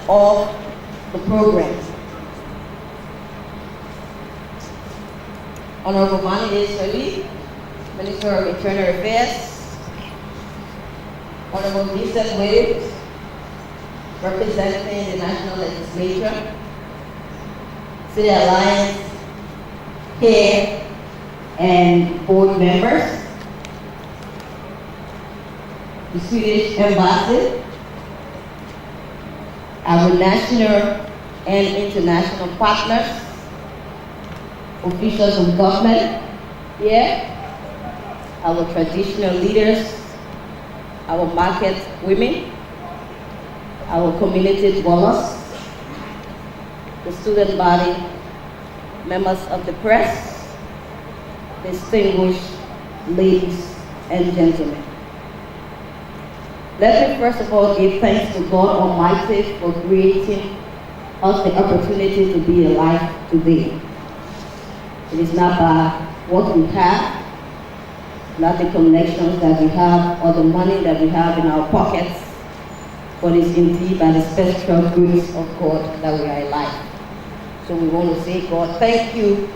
of the program. Honorable Mani Shari, Minister of Internal Affairs, Honorable Vincent Wade, representing the National Legislature, City Alliance, CARE, and board members, the Swedish Embassy, our national and international partners, officials of government here, our traditional leaders, our market women, our community dwellers, the student body, members of the press, distinguished ladies and gentlemen. Let me first of all give thanks to God Almighty for creating us the opportunity to be alive today. It is not by what we have, not the connections that we have or the money that we have in our pockets, but it's indeed by the special grace of God that we are alive. So we want to say, God, thank you.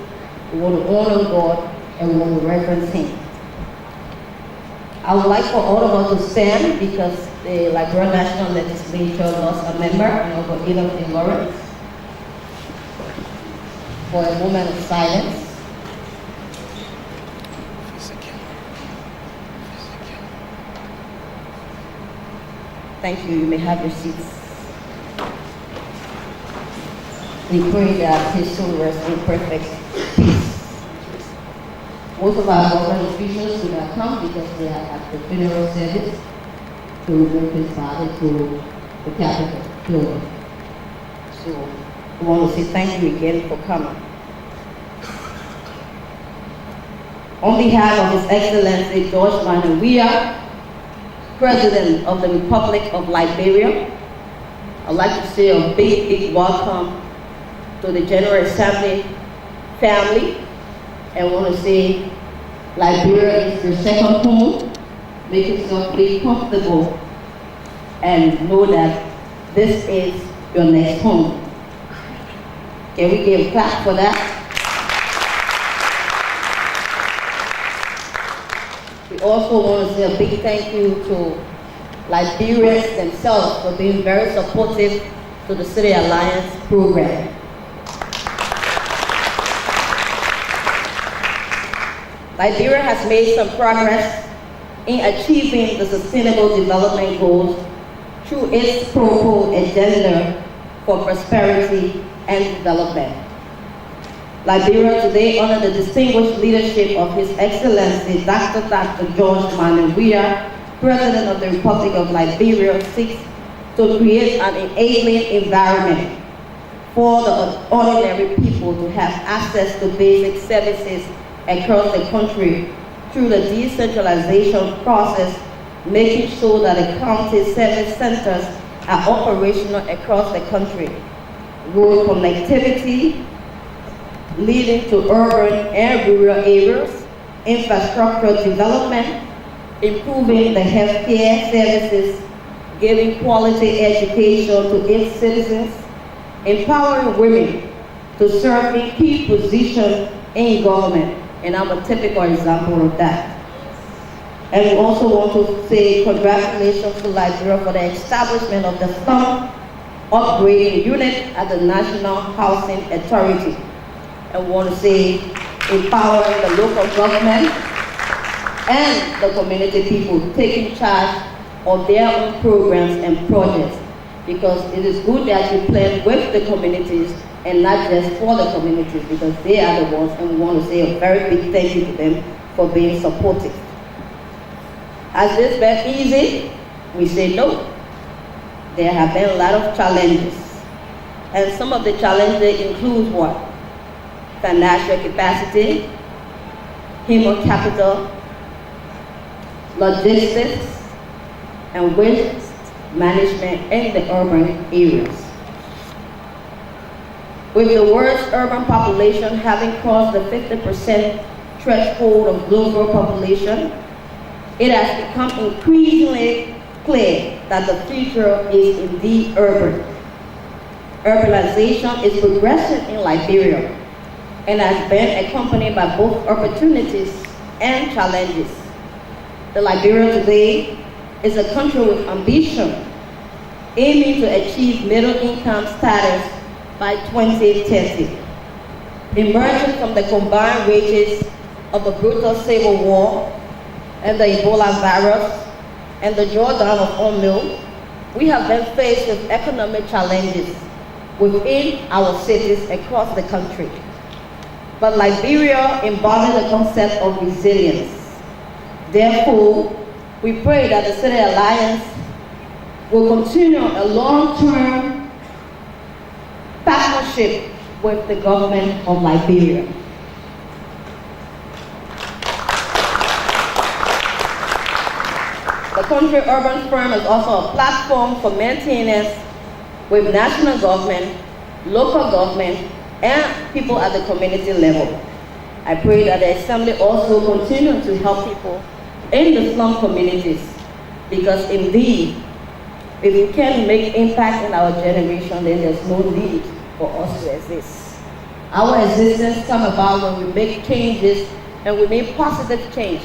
We want to honor God and we want to reverence Him. I would like for all of us to stand because the Liberia National Legislature lost a member, Honorable Ada Lawrence, for a moment of silence. Thank you. You may have your seats. We pray that his soul rests in perfect peace. Most of our government officials would have come because they are at the funeral service to remove his body to the Capitol building. So we want to say thank you again for coming. On behalf of His Excellency George Monrovia, President of the Republic of Liberia, I'd like to say a big, big welcome to the General Assembly family, and want to say Liberia is your second home. Make yourself be comfortable and know that this is your next home. Can we give a clap for that? We also want to say a big thank you to Liberians themselves for being very supportive to the City Alliance program. Liberia has made some progress in achieving the Sustainable Development Goals through its proposed agenda for prosperity and development. Liberia today, under the distinguished leadership of His Excellency Dr. George Monrovia, President of the Republic of Liberia, seeks to create an enabling environment for the ordinary people to have access to basic services across the country through the decentralization process, making sure that the county service centers are operational across the country. Road connectivity, leading to urban and rural areas, infrastructure development, improving the healthcare services, giving quality education to its citizens, empowering women to serve in key positions in government. And I'm a typical example of that. And we also want to say congratulations to Liberia for the establishment of the slum upgrading unit at the National Housing Authority. And we want to say empowering the local government and the community people taking charge of their own programs and projects, because it is good that you plan with the communities and not just for the communities, because they are the ones, and we want to say a very big thank you to them for being supportive. Has this been easy? We say no. There have been a lot of challenges. And some of the challenges include what? Financial capacity, human capital, logistics, and waste management in the urban areas. With the world's urban population having crossed the 50% threshold of global population, it has become increasingly clear that the future is indeed urban. urbanization is progressing in Liberia and has been accompanied by both opportunities and challenges. The Liberia today is a country with ambition, aiming to achieve middle-income status by 2030. Emerging from the combined rages of a brutal civil war and the Ebola virus and the drawdown of oil, we have been faced with economic challenges within our cities across the country. But Liberia embodies the concept of resilience. Therefore, we pray that the City Alliance will continue a long-term partnership with the government of Liberia. The Country Urban Forum is also a platform for maintenance with national government, local government, and people at the community level. I pray that the Assembly also continue to help people in the slum communities, because indeed, if we can make impact in our generation, then there's no need for us to exist. Our existence comes about when we make changes, and we make positive change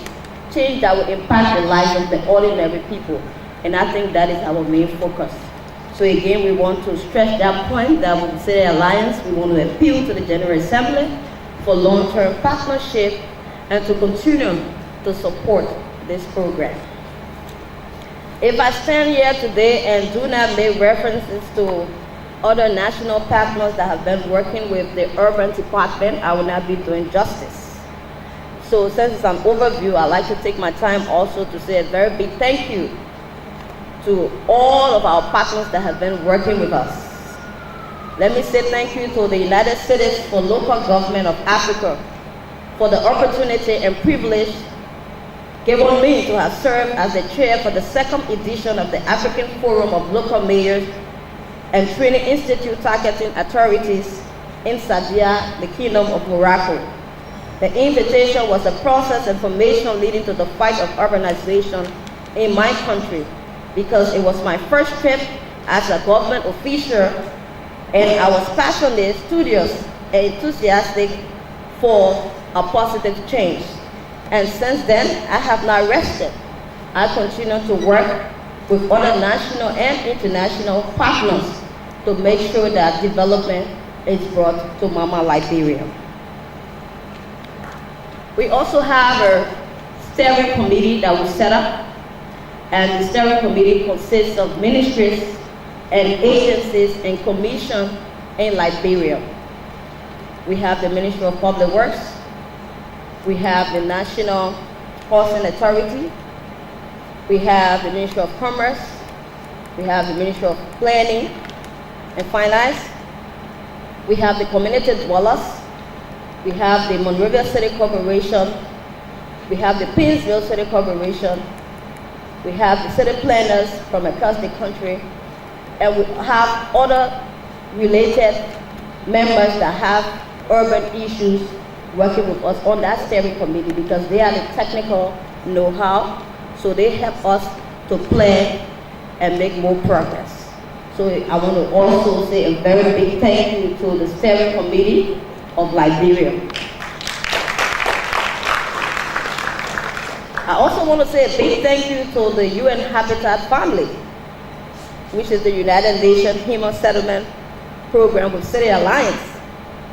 that will impact the lives of the ordinary people. And I think that is our main focus. So again, we want to stress that point that with the City Alliance, we want to appeal to the General Assembly for long-term partnership and to continue to support this program. If I stand here today and do not make references to other national partners that have been working with the urban department, I will not be doing justice. So since it's an overview, I'd like to take my time also to say a very big thank you to all of our partners that have been working with us. Let me say thank you to the United States for Local Government of Africa for the opportunity and privilege given me to have served as the chair for the second edition of the African Forum of Local Mayors and Training Institute Targeting Authorities in Sadia, the Kingdom of Morocco. The invitation was a process and formation leading to the fight of urbanization in my country, because it was my first trip as a government official, and I was passionate, studious, and enthusiastic for a positive change. And since then, I have not rested. I continue to work with other national and international partners to make sure that development is brought to Mama Liberia. We also have a steering committee that we set up, and the steering committee consists of ministries and agencies and commissions in Liberia. We have the Ministry of Public Works, we have the National Housing Authority, we have the Ministry of Commerce, we have the Ministry of Planning and Finance, we have the Community Dwellers, we have the Monrovia City Corporation, we have the Painesville City Corporation, we have the city planners from across the country, and we have other related members that have urban issues working with us on that steering committee, because they are the technical know-how, so they help us to plan and make more progress. So I want to also say a very big thank you to the steering committee of Liberia. I also want to say a big thank you to the UN Habitat family, which is the United Nations Human Settlement Program with City Alliance.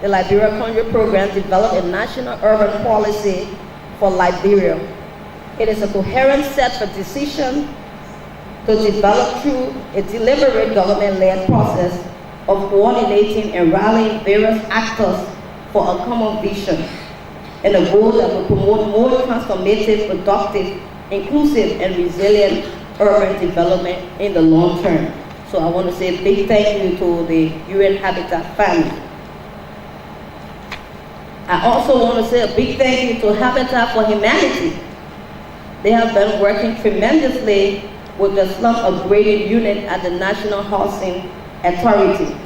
The Liberia Country Program developed a national urban policy for Liberia. It is a coherent set of decisions to develop through a deliberate government-led process of coordinating and rallying various actors for a common vision, and a goal that will promote more transformative, productive, inclusive, and resilient urban development in the long term. So I want to say a big thank you to the UN Habitat family. I also want to say a big thank you to Habitat for Humanity. They have been working tremendously with the slum upgrading unit at the National Housing Authority.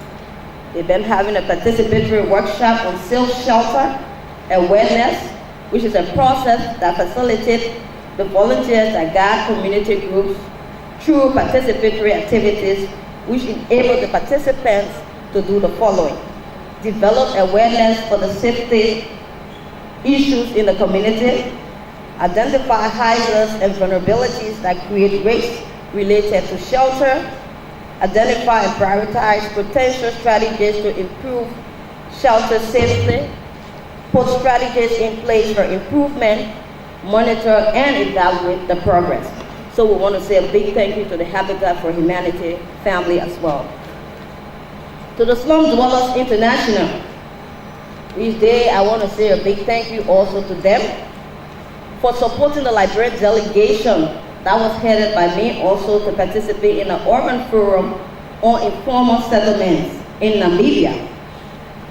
They've been having a participatory workshop on self-shelter awareness, which is a process that facilitates the volunteers that guide community groups through participatory activities, which enable the participants to do the following: develop awareness for the safety issues in the community, identify hazards and vulnerabilities that create risks related to shelter, identify and prioritize potential strategies to improve shelter safety, put strategies in place for improvement, monitor and evaluate the progress. So we want to say a big thank you to the Habitat for Humanity family as well. To the Slum Dwellers International, this day I want to say a big thank you also to them for supporting the Liberian delegation that was headed by me also to participate in the Urban Forum on Informal Settlements in Namibia.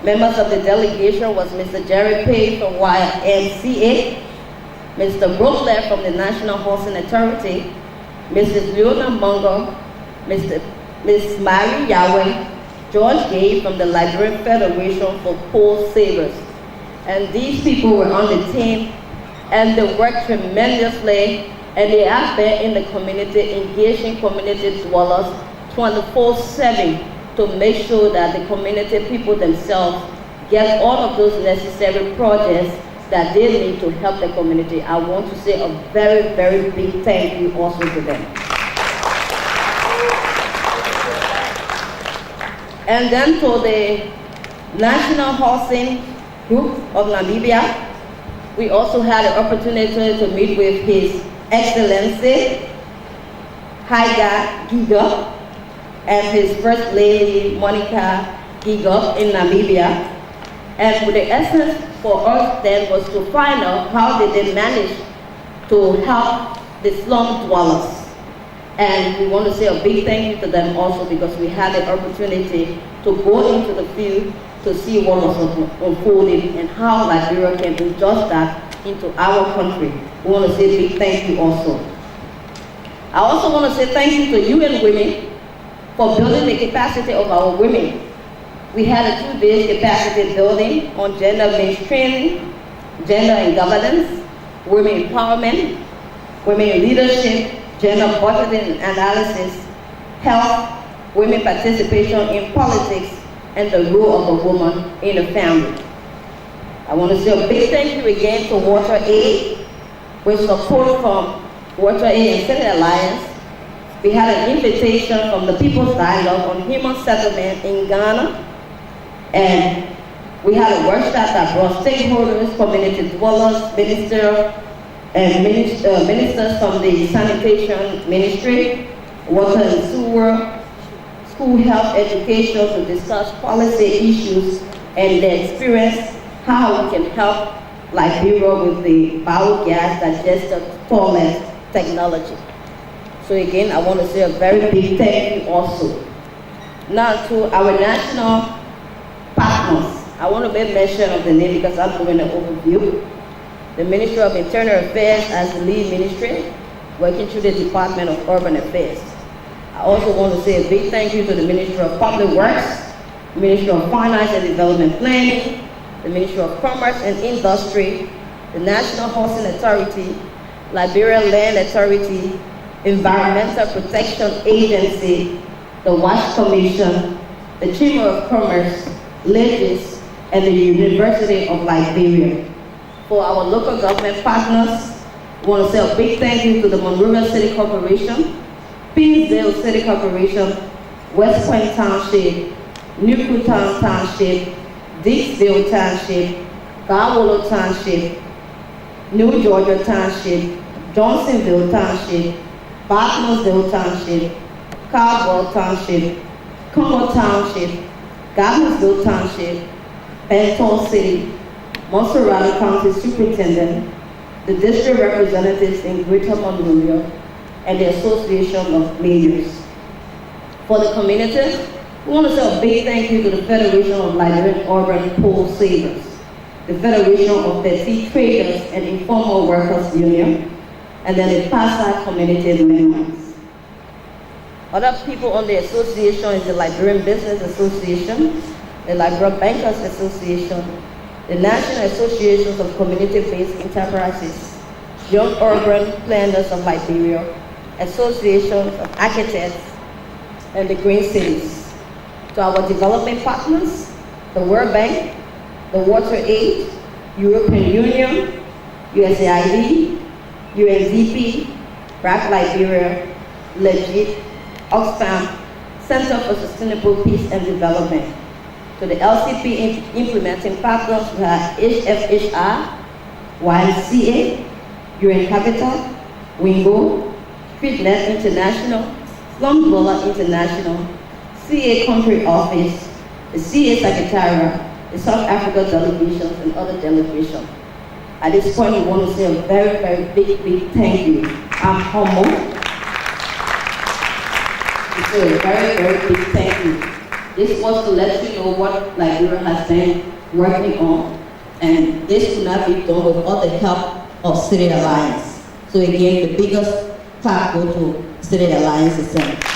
Members of the delegation was Mr. Jerry Pay from YMCA, Mr. Brooklyn from the National Housing Authority, Mrs. Leona Mungo, Ms. Mary Yahweh, George Gay from the Liberian Federation for Poor Savers. And these people were on the team and they worked tremendously and they have been in the community, engaging community dwellers 24/7 to make sure that the community people themselves get all of those necessary projects that they need to help the community. I want to say a very, very big thank you also to them. And then to the National Housing Group of Namibia, we also had an opportunity to meet with His Excellency Haiga Giga and His First Lady Monica Giga in Namibia. And the essence for us then was to find out how did they manage to help the slum dwellers. And we want to say a big thank you to them also because we had the opportunity to go into the field to see what was unfolding and how Liberia can adjust that into our country. We want to say a big thank you also. I also want to say thank you to UN Women for building the capacity of our women. We had a 2-day capacity building on gender mainstreaming, gender and governance, women empowerment, women in leadership, gender budgeting and analysis, health, women participation in politics, and the role of the woman in the family. I want to say a big thank you again to Water Aid, with support from Water Aid and Senate Alliance. We had an invitation from the People's Dialogue on Human Settlement in Ghana, and we had a workshop that brought stakeholders, community dwellers, ministers from the sanitation ministry, water and sewer, school health education to discuss policy issues and their experience, how we can help Liberia with the biogas digester toilet technology. So again, I want to say a very big thank you also. Now to our national partners. I want to make mention of the name because I'm doing an overview. The Ministry of Internal Affairs as the lead ministry, working through the Department of Urban Affairs. I also want to say a big thank you to the Ministry of Public Works, Ministry of Finance and Development Planning, the Ministry of Commerce and Industry, the National Housing Authority, Liberia Land Authority, Environmental Protection Agency, the WASH Commission, the Chamber of Commerce, Legis, and the University of Liberia. For our local government partners, we want to say a big thank you to the Monrovia City Corporation, Pinsdale City Corporation, West Point Township, Newtown Township, Dixville Township, Garwolo Township, New Georgia Township, Johnsonville Township, Bartlersville Township, Caldwell Township, Congo Township, Gardnersville Township, Benton City, Montserrat County Superintendent, the district representatives in Greater Monrovia, and the Association of Mayors. For the community, we want to say a big thank you to the Federation of Liberian Urban Poor Savers, the Federation of Petty Traders and Informal Workers Union, and then the Pasai Community members. Other people on the association is the Liberian Business Association, the Liberian Bankers Association, the National Associations of Community-Based Enterprises, Young Urban Planners of Liberia, Associations of Architects, and the Green Cities. To our development partners, the World Bank, the Water Aid, European Union, USAID, UNDP, BRAC Liberia, Legit, Oxfam, Center for Sustainable Peace and Development. To the LCP implementing partners, we have HFHR, YMCA, UN Capital, Wingo, FeedNet International, Slum Dweller International, CA Country Office, the CA Secretariat, the South Africa delegations, and other delegations. At this point, we want to say a very, very big thank you. I'm humbled. We say a very, very big thank you. This was to let you know what Liberia has been working on, and this could not be done without the help of City Alliance. So again, the biggest clap goes to City Alliance itself.